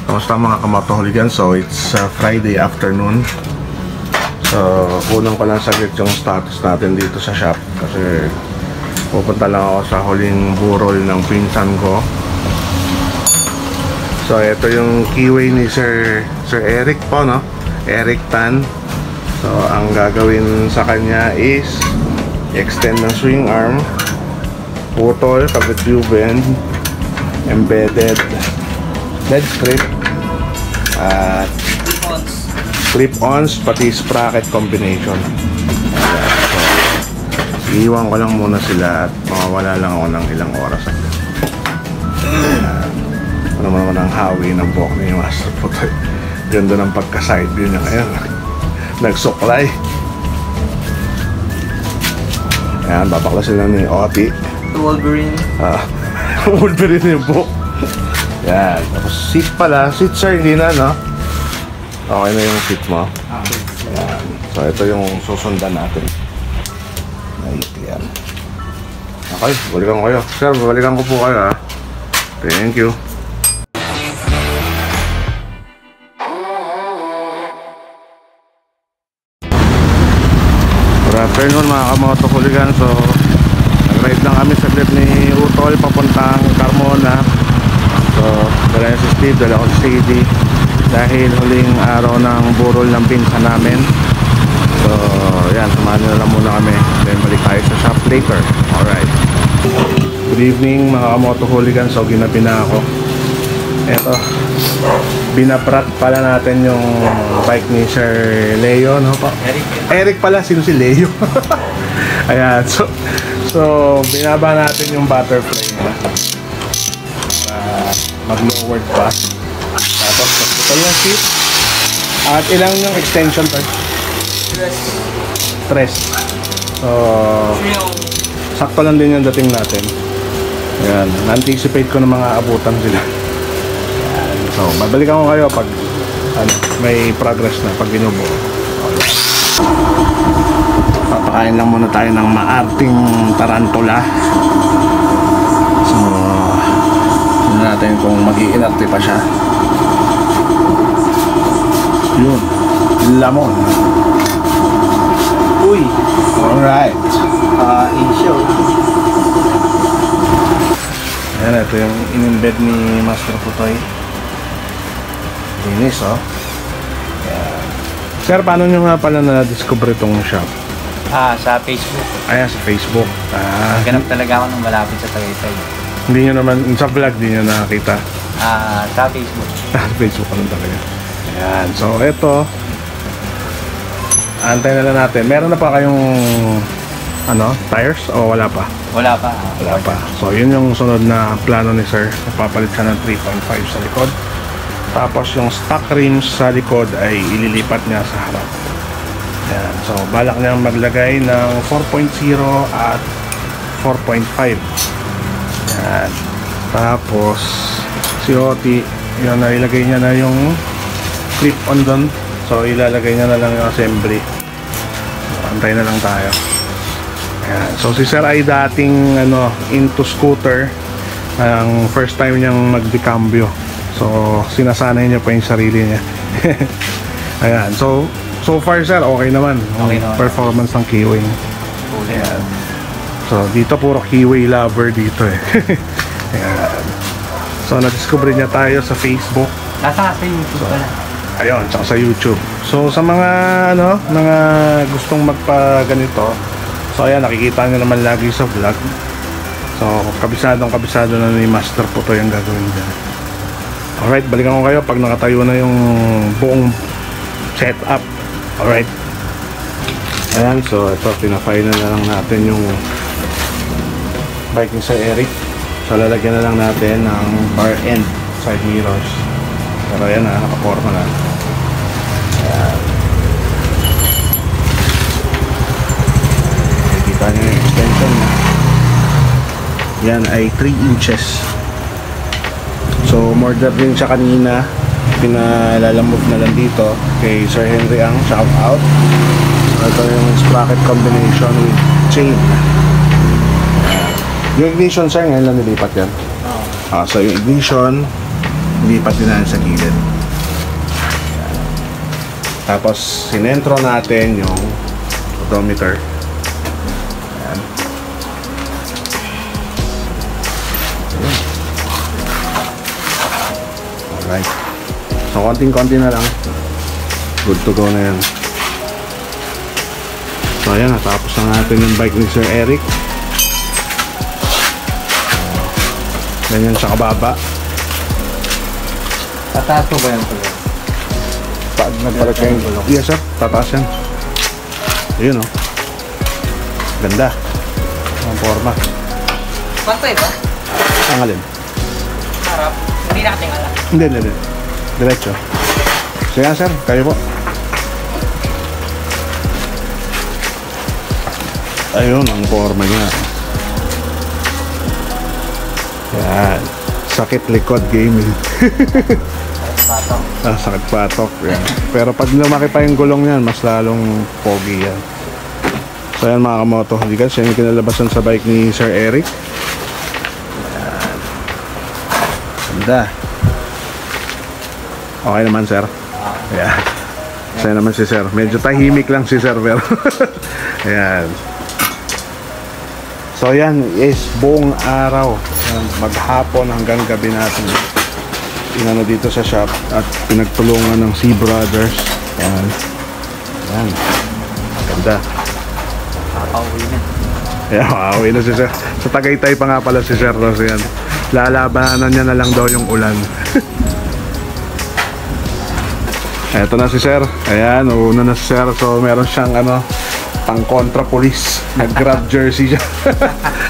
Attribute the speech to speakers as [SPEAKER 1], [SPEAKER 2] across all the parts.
[SPEAKER 1] Kamusta mga kamotoholigan? So it's Friday afternoon. So unang ko lang saglit yung status natin dito sa shop kasi pupunta lang ako sa huling burol ng pinsan ko. So ito yung keyway ni Sir Eric po, no? Eric Tan. So ang gagawin sa kanya is extend ng swing arm, putol, kabit U-bend, embedded lead strip at clip-ons pati sprocket combination. So iiwan ko lang muna sila at mawawala lang ako ng ilang oras. Ano naman ang hawi ng buhok ni Master Putoy. Ganda ng pagka-side view niya ngayon. Nagsuklay. Ayan, babaklasin lang ni Oti.
[SPEAKER 2] Wolverine.
[SPEAKER 1] Wolverine yung buhok. Yan. Tapos seat pala. Seat sir, hindi na, no? Okay na yung seat mo. Yan. So ito yung susundan natin. Yan. Okay, balikan ko kayo. Sir, balikan ko po kayo, ha. Thank you. Good afternoon mga kamotoholigan. So nag-ride lang kami saglit ni Utol papuntang Carmona. So dala si Steve, dala ko si CD dahil huling araw ng burol ng pinsan namin. So yan, samahan nyo lang muna kami, then balik tayo sa shop later. Alright, good evening mga kamotoholigan. So ginabi na ako. Eto, binaprat pala natin yung bike ni Sir Leo, no po? Eric pala, sino si Leo? Ayan, so binaba natin yung butterfly niya mag-lowered pa. Tapos pagputol yung seat. At ilang yung extension pa? 3. So sakto lang din yung dating natin. Ayan, na-anticipate ko ng mga abutan sila. Ayan, so babalikan ko kayo pag may progress na, pag binubuo. Papakain lang muna tayo ng maarting tarantula. So tignan natin kung mag-iinarte pa siya. Yun, lamon. Uy, alright.
[SPEAKER 2] Insyo.
[SPEAKER 1] Ayan, ito yung in-embed ni Master Putoy. Linis, oh. Ayan. Sir, paano nyo nga pala na-discover itong shop?
[SPEAKER 2] Sa Facebook.
[SPEAKER 1] Ayan, sa Facebook.
[SPEAKER 2] Ganap talaga ako nung malapit sa Tagaytay.
[SPEAKER 1] Hindi nyo naman, sa vlog, hindi nyo nakakita.
[SPEAKER 2] Sa Facebook.
[SPEAKER 1] Sa Facebook ka lang talaga. Ayan, so ito. Antay na lang natin. Meron na pa kayong tires o wala pa?
[SPEAKER 2] Wala pa.
[SPEAKER 1] Wala pa. So yun yung sunod na plano ni Sir. Napapalit siya ng 3.5 sa likod. Tapos yung stock rims sa likod ay ililipat niya sa harap. Ayan. So balak niyang maglagay ng 4.0 at 4.5. Ayan. Tapos si Oti, yun, nailagay niya na yung clip-on doon. So ilalagay niya na lang yung assembly. So, antay na lang tayo. Ayan. So si Sir ay dating into scooter. Ang first time niyang mag-decambio. So sinasanay niya pa yung sarili niya. Ayan. So far Sir, okay naman ang performance ng keyway. Ayan. So dito puro keyway lover dito eh. Ayan. So na-discover niya tayo sa Facebook.
[SPEAKER 2] Nasa YouTube pala.
[SPEAKER 1] Ayun, tsaka sa YouTube. So sa mga mga gustong magpa-ganito, so ayan, nakikita nyo naman lagi sa vlog. So kabisado na ni Master Putoy yung gagawin dyan. Alright, balikan ko kayo pag nakatayo na yung buong setup. Alright. Ayan, so ito, pina-final na lang natin yung bike ni Sir Eric. So lalagyan na lang natin ng bar end side mirrors. Pero ayan na, nakaporma na. Ayan. Kita nyo yung extension na. Yan ay 3 inches. So order din siya kanina. Pinalalamove na lang dito kay Sir Henry Ang, shout out. So ito yung sprocket combination with chain. Yung ignition sir, ngayon lang nilipat yan. So yung ignition, lipat din natin sa gilid. Tapos sinentro natin yung odometer. Ayan. Alright. So konting-konti na lang. Good to go na yan. So ayan, natapos na natin yung bike ni Sir Eric. Ganyan siya kababa.
[SPEAKER 2] Tataas po ba yung tulog?
[SPEAKER 1] Pag nagpalag kayong gulong. Yes sir, tataas yan. Ayun o. Ganda. Ang forma.
[SPEAKER 3] Pantay ba?
[SPEAKER 1] Ang alin?
[SPEAKER 3] Harap. Hindi nakatingala.
[SPEAKER 1] Hindi. Diretso. Sige sir, kayo po. Ayun, ang forma niya. Yan. Sakit likod gaming.
[SPEAKER 2] Patong.
[SPEAKER 1] Sakit patok. Yan. Pero pag lumaki pa yung gulong niyan, mas lalong pogi yan. So yan mga kamoto. Hindi kasi yan yung kinalabasan sa bike ni Sir Eric. Yan. Ganda. Okay naman sir. Yan. Saya naman si sir. Medyo tahimik lang si sir pero ayan. So yan is buong araw, maghapon hanggang gabi natin inano dito sa shop at pinagtulungan ng C Brothers. Yan. Yan. Ganda.
[SPEAKER 2] Nakakauwi na.
[SPEAKER 1] Ayan, makauwi na si sir. Sa Tagaytay pa nga pala si sir. So yan. Lalabanan niya na lang daw yung ulan. Eto na si sir. Ayan, una na si sir. So meron siyang ano, pang kontra police. Nag-grab jersey siya.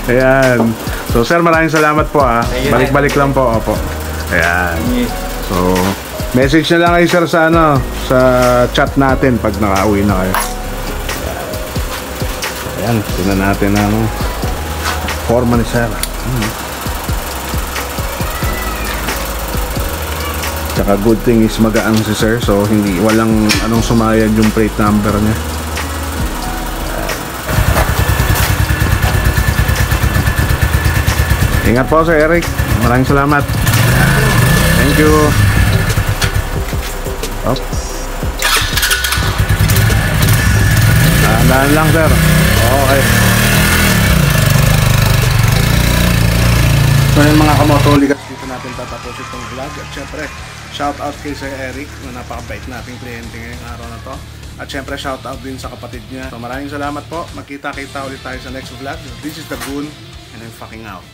[SPEAKER 1] Ayan. So sir, maraming salamat po ah. Balik-balik lang po. Opo. Ayan. So message na lang kayo sir sa ano, sa chat natin pag nakauwi na kayo. Ayan, tingnan natin ang forma ni sir. Tsaka good thing is magaan si sir, so hindi walang anong sumayad yung plate number niya. Ingat po Sir Eric. Maraming salamat. Thank you. Op. Dahan lang sir. Okay. So yun mga kamotoligas, dito natin tatapos itong vlog. At syempre, shout out kay Sir Eric na napakabait nating kliyente ngayong araw na to. At syempre, shout out din sa kapatid niya. So maraming salamat po. Magkita-kita ulit tayo sa next vlog. This is The Goon and I'm fucking out.